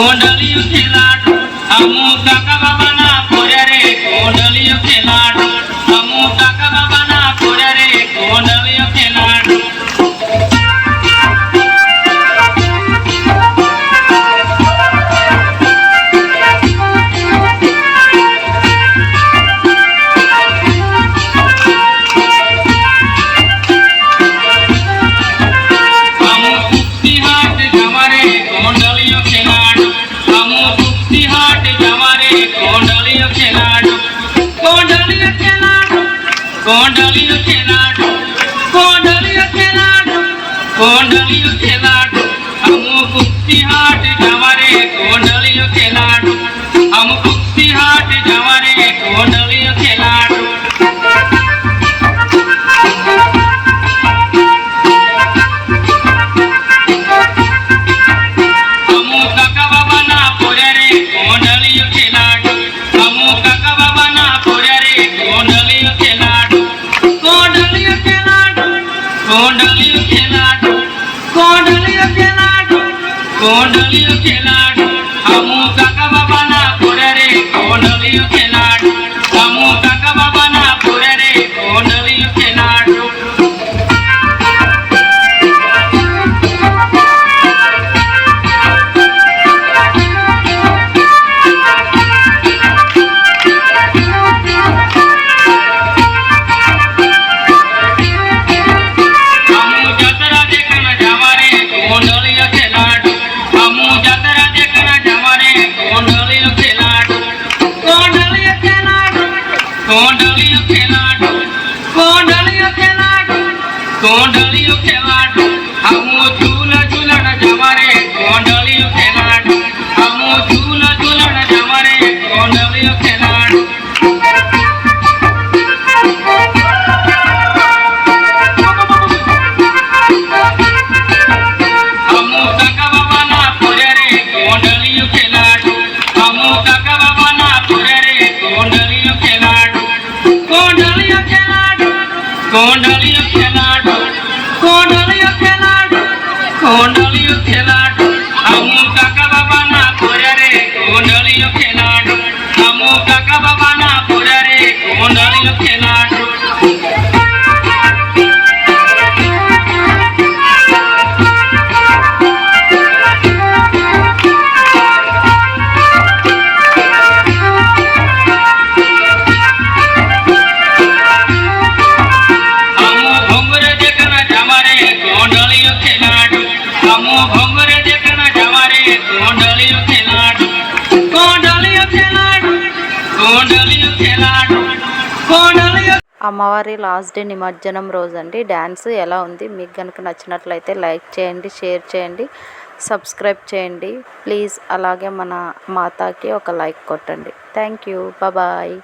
कोंडलियो खेलाडू हमू काका बाबा ना पोऱ्या रे कोंडलियो खेलाडू हमू काका बाबा ना पोऱ्या रे कोंडलियो खेलाडू कोंडलियो खेलाडू कोंडलियो खेलाडू कोंडलियो खेलाडू हमू कुस्ती हाट जावारे कोंडलियो खेलाडू हम कुस्ती हाट जावारे कोंडलियो खेलाडू हमू काका बाबा ना पोऱ्या रे कोंडलियो खेलाडू हमू काका बाबा ना पोऱ्या रे कोंडलियो खेलाडू कोंडलियो खेलाडू कोंडलियो खेलाडू कोंडलियो खेलाडू कोंडलियो खेलाडू हमू काका बाबा ना पोऱ्या रे कोंडलियो खेलाडू हमू काका बाबा ना पोऱ्या रे कोंडलियो खेलाडू कोंडलियो खेलाडू कोंडलियो खेलाडू कोंडलियो खेलाडू हमू झूल झूलन जमारे कोंडलियो खेलाडू हमू झूल झूलन जमारे कोंडलियो खेलाडू हमू काका बाबा ना पोऱ्या रे कोंडलियो खेलाडू हमू काका बाबा ना पोऱ्या रे कोंडलियो खेलाडू कोंडलियो खेलाडू कोंडलियो खेलाडू कोंडलियो खेलाडू कोंडलियो खेलाडू हमू काका बाबा ना पोऱ्या रे कोंडलियो खेलाडू हमू काका बाबा ना पोऱ्या रे कोंडलियो खेलाडू हमू भंगरे देखना जवारे कोंडलियो खेलाडू कोंडलियो खेलाडू कोंडलियो खेलाडू कोंडलियो అమ్మవారి లాస్ట్ డే నిమజ్జనం రోజు అండి. డ్యాన్స్ ఎలా ఉంది? మీకు కనుక నచ్చినట్లయితే లైక్ చేయండి, షేర్ చేయండి, సబ్స్క్రైబ్ చేయండి ప్లీజ్. అలాగే మన మాతాకి ఒక లైక్ కొట్టండి. Thank you. బాయ్.